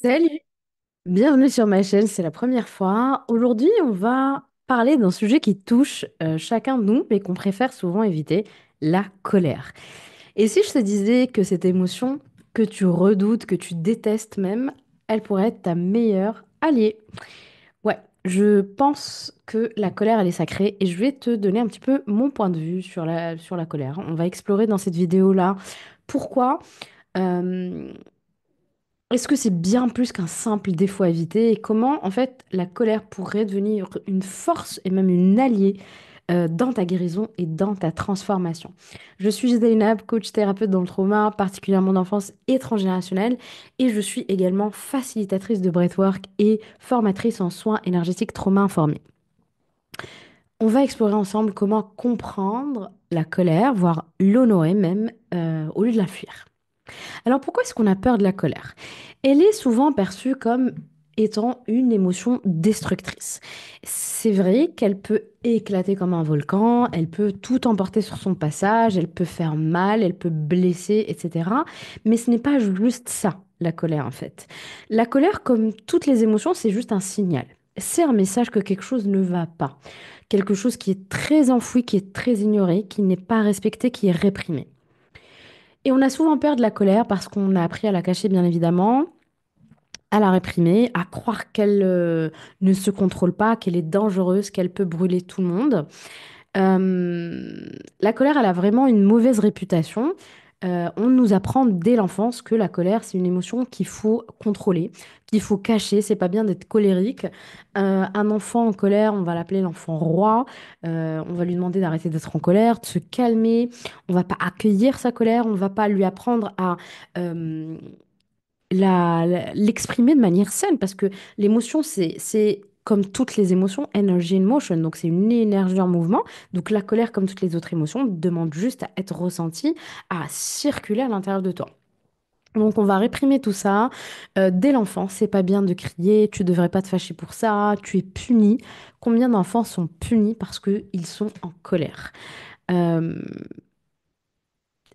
Salut, bienvenue sur ma chaîne, c'est la première fois. Aujourd'hui, on va parler d'un sujet qui touche chacun de nous, mais qu'on préfère souvent éviter, la colère. Et si je te disais que cette émotion que tu redoutes, que tu détestes même, elle pourrait être ta meilleure alliée? Ouais, je pense que la colère, elle est sacrée et je vais te donner un petit peu mon point de vue sur la colère. On va explorer dans cette vidéo-là pourquoi. euh, Est-ce que c'est bien plus qu'un simple défaut à éviter et comment, en fait, la colère pourrait devenir une force et même une alliée dans ta guérison et dans ta transformation? Je suis Zainab, coach thérapeute dans le trauma, particulièrement d'enfance et transgénérationnel, et je suis également facilitatrice de breathwork et formatrice en soins énergétiques trauma informés. On va explorer ensemble comment comprendre la colère, voire l'honorer même, au lieu de la fuir. Alors pourquoi est-ce qu'on a peur de la colère? Elle est souvent perçue comme étant une émotion destructrice. C'est vrai qu'elle peut éclater comme un volcan, elle peut tout emporter sur son passage, elle peut faire mal, elle peut blesser, etc. Mais ce n'est pas juste ça, la colère en fait. La colère, comme toutes les émotions, c'est juste un signal. C'est un message que quelque chose ne va pas. Quelque chose qui est très enfoui, qui est très ignoré, qui n'est pas respecté, qui est réprimé. Et on a souvent peur de la colère parce qu'on a appris à la cacher, bien évidemment, à la réprimer, à croire qu'elle ne se contrôle pas, qu'elle est dangereuse, qu'elle peut brûler tout le monde. La colère, elle a vraiment une mauvaise réputation. On nous apprend dès l'enfance que la colère, c'est une émotion qu'il faut contrôler, qu'il faut cacher. C'est pas bien d'être colérique. Un enfant en colère, on va l'appeler l'enfant roi. On va lui demander d'arrêter d'être en colère, de se calmer. On va pas accueillir sa colère. On va pas lui apprendre à euh, l'exprimer de manière saine parce que l'émotion, c'est comme toutes les émotions, energy in motion. Donc, c'est une énergie en mouvement. Donc, la colère, comme toutes les autres émotions, demande juste à être ressentie, à circuler à l'intérieur de toi. Donc, on va réprimer tout ça dès l'enfance. C'est pas bien de crier, tu devrais pas te fâcher pour ça, tu es puni. Combien d'enfants sont punis parce qu'ils sont en colère? Euh,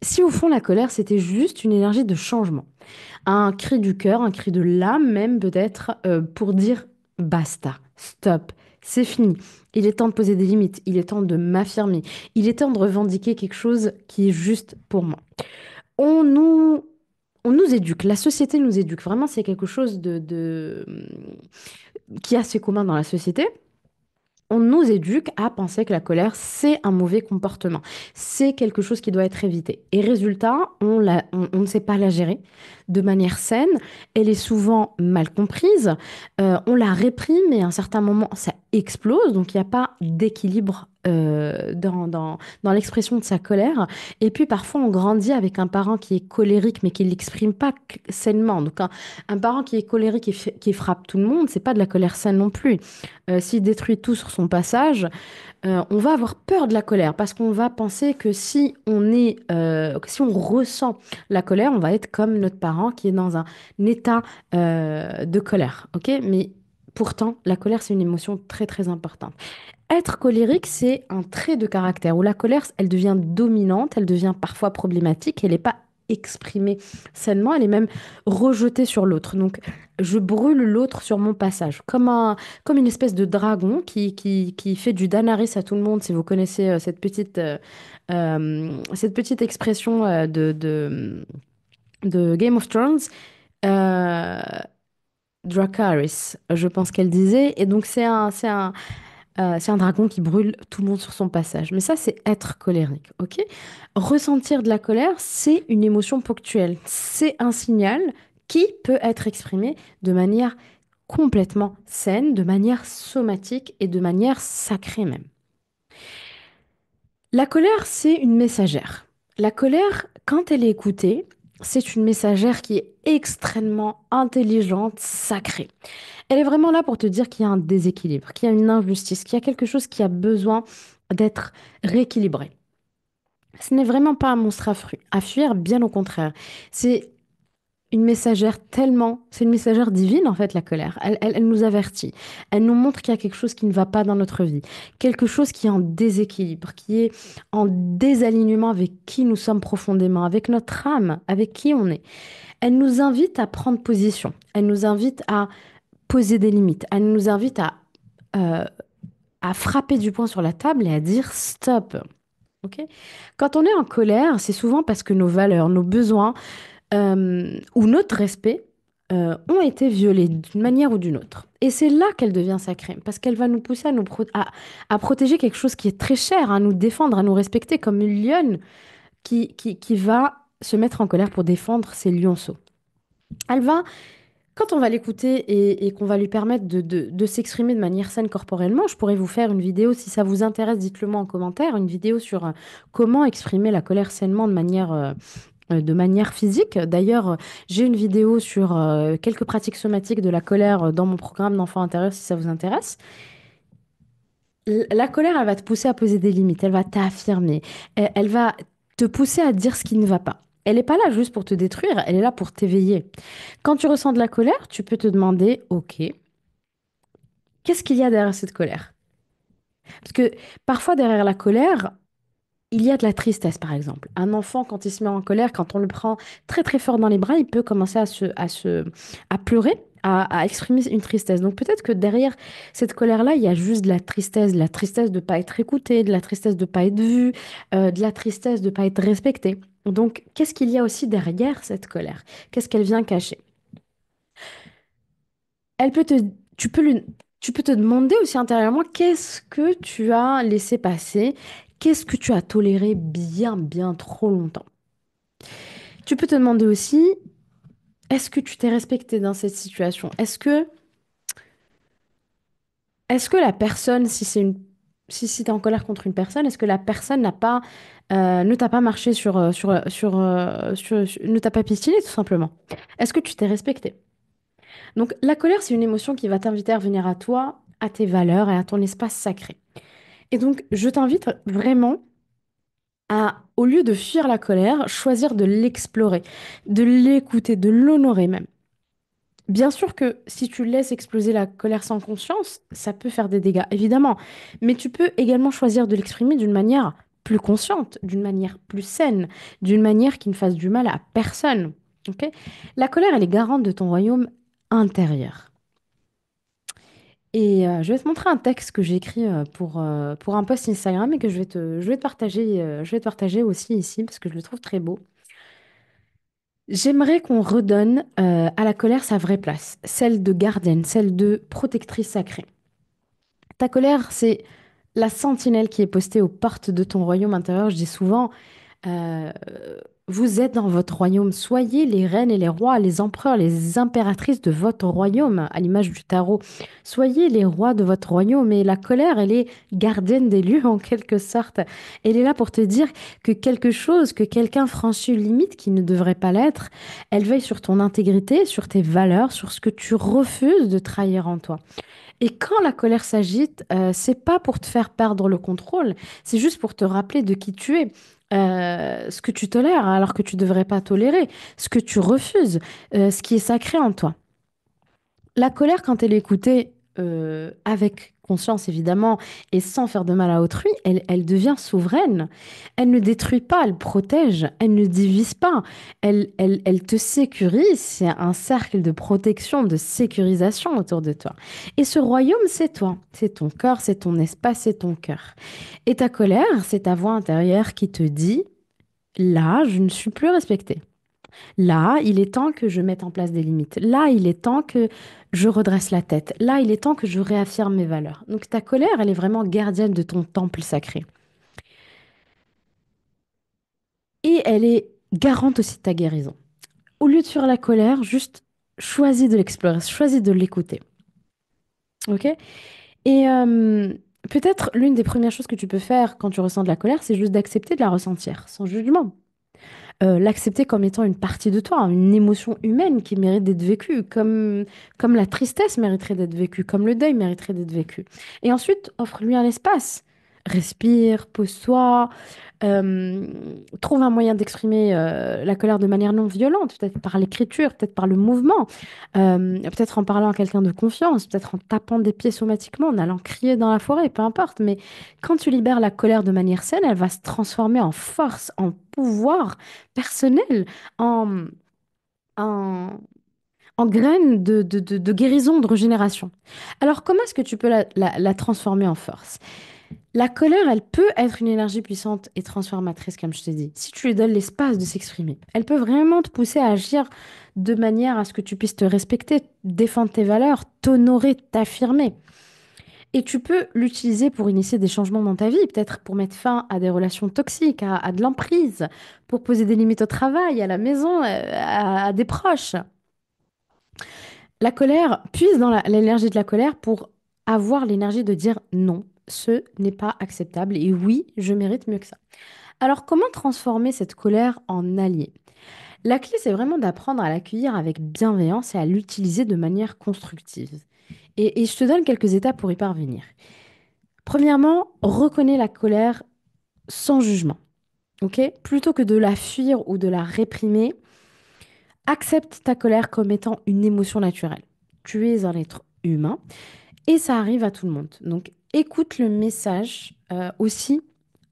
Si au fond, la colère, c'était juste une énergie de changement, un cri du cœur, un cri de l'âme même peut-être, pour dire basta, stop, c'est fini. Il est temps de poser des limites, il est temps de m'affirmer, il est temps de revendiquer quelque chose qui est juste pour moi. On nous, on nous éduque, la société nous éduque, vraiment c'est quelque chose qui est assez commun dans la société. On nous éduque à penser que la colère, c'est un mauvais comportement. C'est quelque chose qui doit être évité. Et résultat, on ne sait pas la gérer de manière saine. Elle est souvent mal comprise. On la réprime et à un certain moment, ça explose. Donc, il n'y a pas d'équilibre dans l'expression de sa colère. Et puis, parfois, on grandit avec un parent qui est colérique, mais qui ne l'exprime pas sainement. Donc, un parent qui est colérique et qui frappe tout le monde, c'est pas de la colère saine non plus. S'il détruit tout sur son passage, on va avoir peur de la colère parce qu'on va penser que si on ressent la colère, on va être comme notre parent qui est dans un état de colère, ok? Mais pourtant, la colère, c'est une émotion très très importante. Être colérique, c'est un trait de caractère où la colère, elle devient dominante, elle devient parfois problématique, elle n'est pas exprimée sainement, elle est même rejetée sur l'autre. Donc, je brûle l'autre sur mon passage, comme une espèce de dragon qui fait du Danaris à tout le monde, si vous connaissez cette petite expression de Game of Thrones. Euh, Dracarys, je pense qu'elle disait. Et donc, c'est un dragon qui brûle tout le monde sur son passage. Mais ça, c'est être colérique, ok? Ressentir de la colère, c'est une émotion ponctuelle. C'est un signal qui peut être exprimé de manière complètement saine, de manière somatique et de manière sacrée même. La colère, c'est une messagère. La colère, quand elle est écoutée, c'est une messagère qui est extrêmement intelligente, sacrée. Elle est vraiment là pour te dire qu'il y a un déséquilibre, qu'il y a une injustice, qu'il y a quelque chose qui a besoin d'être rééquilibré. Ce n'est vraiment pas un monstre à fuir, bien au contraire. C'est une messagère tellement, c'est une messagère divine en fait, la colère. Elle nous avertit. Elle nous montre qu'il y a quelque chose qui ne va pas dans notre vie, quelque chose qui est en déséquilibre, qui est en désalignement avec qui nous sommes profondément, avec notre âme, avec qui on est. Elle nous invite à prendre position. Elle nous invite à poser des limites. Elle nous invite euh, à frapper du poing sur la table et à dire stop. Ok. Quand on est en colère, c'est souvent parce que nos valeurs, nos besoins ou notre respect ont été violés d'une manière ou d'une autre. Et c'est là qu'elle devient sacrée, parce qu'elle va nous pousser à protéger quelque chose qui est très cher, à nous défendre, à nous respecter comme une lionne qui va se mettre en colère pour défendre ses lionceaux. Elle va quand on va l'écouter et qu'on va lui permettre de s'exprimer de manière saine corporellement, je pourrais vous faire une vidéo, si ça vous intéresse, dites-le moi en commentaire, une vidéo sur comment exprimer la colère sainement de manière physique. D'ailleurs, j'ai une vidéo sur quelques pratiques somatiques de la colère dans mon programme d'enfant intérieur, si ça vous intéresse. La colère, elle va te pousser à poser des limites, elle va t'affirmer, elle va te pousser à dire ce qui ne va pas. Elle n'est pas là juste pour te détruire, elle est là pour t'éveiller. Quand tu ressens de la colère, tu peux te demander, OK, qu'est-ce qu'il y a derrière cette colère? Parce que parfois, derrière la colère, il y a de la tristesse, par exemple. Un enfant, quand il se met en colère, quand on le prend très très fort dans les bras, il peut commencer à pleurer, à exprimer une tristesse. Donc peut-être que derrière cette colère-là, il y a juste de la tristesse de ne pas être écouté, de la tristesse de ne pas être vu, de la tristesse de ne pas être respecté. Donc qu'est-ce qu'il y a aussi derrière cette colère? Qu'est-ce qu'elle vient cacher? Elle peut te, tu peux lui- Tu peux te demander aussi intérieurement qu'est-ce que tu as laissé passer, qu'est-ce que tu as toléré bien, bien trop longtemps. Tu peux te demander aussi, est-ce que tu t'es respecté dans cette situation? Est-ce que la personne, si t'es en colère contre une personne, est-ce que la personne ne t'a pas marché ne t'a pas pistiné tout simplement? Est-ce que tu t'es respecté? Donc la colère, c'est une émotion qui va t'inviter à revenir à toi, à tes valeurs et à ton espace sacré. Et donc, je t'invite vraiment à, au lieu de fuir la colère, choisir de l'explorer, de l'écouter, de l'honorer même. Bien sûr que si tu laisses exploser la colère sans conscience, ça peut faire des dégâts, évidemment. Mais tu peux également choisir de l'exprimer d'une manière plus consciente, d'une manière plus saine, d'une manière qui ne fasse du mal à personne. Ok. La colère, elle est garante de ton royaume intérieur. Et je vais te montrer un texte que j'ai écrit pour un post Instagram et que je vais te partager aussi ici parce que je le trouve très beau. J'aimerais qu'on redonne à la colère sa vraie place, celle de gardienne, celle de protectrice sacrée. Ta colère, c'est la sentinelle qui est postée aux portes de ton royaume intérieur. Je dis souvent, euh, vous êtes dans votre royaume. Soyez les reines et les rois, les empereurs, les impératrices de votre royaume, à l'image du tarot. Soyez les rois de votre royaume. Et la colère, elle est gardienne des lieux en quelque sorte. Elle est là pour te dire que quelque chose, que quelqu'un franchit une limite qui ne devrait pas l'être. Elle veille sur ton intégrité, sur tes valeurs, sur ce que tu refuses de trahir en toi. Et quand la colère s'agite, c'est pas pour te faire perdre le contrôle, c'est juste pour te rappeler de qui tu es. Ce que tu tolères alors que tu devrais pas tolérer, ce que tu refuses, ce qui est sacré en toi. La colère, quand elle est écoutée avec conscience évidemment et sans faire de mal à autrui, elle devient souveraine. Elle ne détruit pas, elle protège, elle ne divise pas, elle te sécurise. C'est un cercle de protection, de sécurisation autour de toi. Et ce royaume, c'est toi, c'est ton corps, c'est ton espace, c'est ton cœur. Et ta colère, c'est ta voix intérieure qui te dit, là, je ne suis plus respectée. Là, il est temps que je mette en place des limites. Là, il est temps que je redresse la tête. Là, il est temps que je réaffirme mes valeurs. Donc ta colère, elle est vraiment gardienne de ton temple sacré. Et elle est garante aussi de ta guérison. Au lieu de fuir la colère, juste choisis de l'explorer, choisis de l'écouter. Ok? Et peut-être l'une des premières choses que tu peux faire quand tu ressens de la colère, c'est juste d'accepter de la ressentir, sans jugement. L'accepter comme étant une partie de toi, une émotion humaine qui mérite d'être vécue, comme la tristesse mériterait d'être vécue, comme le deuil mériterait d'être vécu. Et ensuite, offre-lui un espace. Respire, pose-toi, euh, trouve un moyen d'exprimer la colère de manière non violente, peut-être par l'écriture, peut-être par le mouvement, peut-être en parlant à quelqu'un de confiance, peut-être en tapant des pieds somatiquement, en allant crier dans la forêt, peu importe. Mais quand tu libères la colère de manière saine, elle va se transformer en force, en pouvoir personnel, en, en, en graine de guérison, de régénération. Alors, comment est-ce que tu peux la transformer en force? La colère, elle peut être une énergie puissante et transformatrice, comme je te dis, si tu lui donnes l'espace de s'exprimer. Elle peut vraiment te pousser à agir de manière à ce que tu puisses te respecter, défendre tes valeurs, t'honorer, t'affirmer. Et tu peux l'utiliser pour initier des changements dans ta vie, peut-être pour mettre fin à des relations toxiques, à de l'emprise, pour poser des limites au travail, à la maison, à des proches. La colère, puise dans l'énergie de la colère pour avoir l'énergie de dire non, ce n'est pas acceptable et oui, je mérite mieux que ça. Alors, comment transformer cette colère en allié? La clé, c'est vraiment d'apprendre à l'accueillir avec bienveillance et à l'utiliser de manière constructive. Et je te donne quelques étapes pour y parvenir. Premièrement, reconnais la colère sans jugement. Ok? Plutôt que de la fuir ou de la réprimer, accepte ta colère comme étant une émotion naturelle. Tu es un être humain et ça arrive à tout le monde. Donc, écoute le message aussi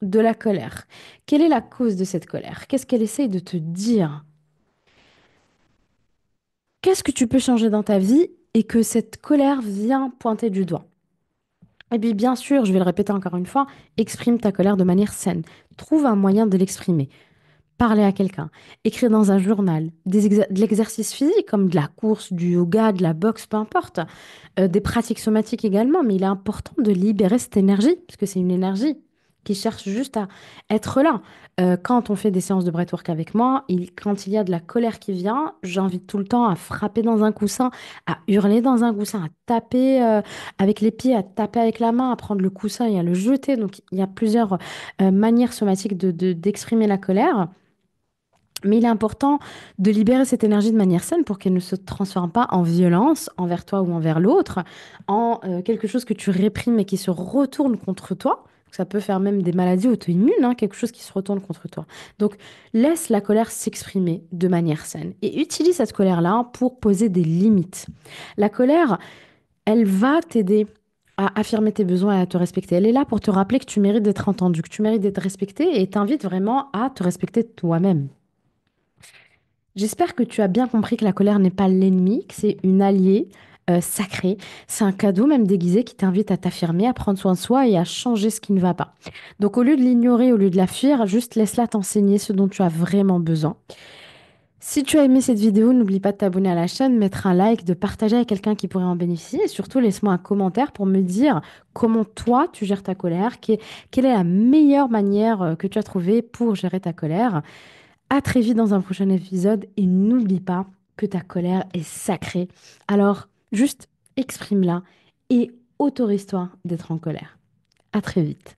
de la colère. Quelle est la cause de cette colère? Qu'est-ce qu'elle essaye de te dire? Qu'est-ce que tu peux changer dans ta vie et que cette colère vient pointer du doigt? Et puis, bien sûr, je vais le répéter encore une fois, exprime ta colère de manière saine. Trouve un moyen de l'exprimer. Parler à quelqu'un, écrire dans un journal, de l'exercice physique comme de la course, du yoga, de la boxe, peu importe, des pratiques somatiques également, mais il est important de libérer cette énergie, parce que c'est une énergie qui cherche juste à être là. Quand on fait des séances de breathwork avec moi, quand il y a de la colère qui vient, j'invite tout le temps à frapper dans un coussin, à hurler dans un coussin, à taper avec les pieds, à taper avec la main, à prendre le coussin et à le jeter. Donc il y a plusieurs manières somatiques d'exprimer la colère. Mais il est important de libérer cette énergie de manière saine pour qu'elle ne se transforme pas en violence envers toi ou envers l'autre, en quelque chose que tu réprimes et qui se retourne contre toi. Ça peut faire même des maladies auto-immunes, hein, quelque chose qui se retourne contre toi. Donc, laisse la colère s'exprimer de manière saine et utilise cette colère-là pour poser des limites. La colère, elle va t'aider à affirmer tes besoins et à te respecter. Elle est là pour te rappeler que tu mérites d'être entendu, que tu mérites d'être respecté et t'invite vraiment à te respecter toi-même. J'espère que tu as bien compris que la colère n'est pas l'ennemi, que c'est une alliée sacrée. C'est un cadeau même déguisé qui t'invite à t'affirmer, à prendre soin de soi et à changer ce qui ne va pas. Donc au lieu de l'ignorer, au lieu de la fuir, juste laisse-la t'enseigner ce dont tu as vraiment besoin. Si tu as aimé cette vidéo, n'oublie pas de t'abonner à la chaîne, mettre un like, de partager avec quelqu'un qui pourrait en bénéficier et surtout laisse-moi un commentaire pour me dire comment toi tu gères ta colère, quelle est la meilleure manière que tu as trouvée pour gérer ta colère. À très vite dans un prochain épisode et n'oublie pas que ta colère est sacrée. Alors, juste exprime-la et autorise-toi d'être en colère. À très vite.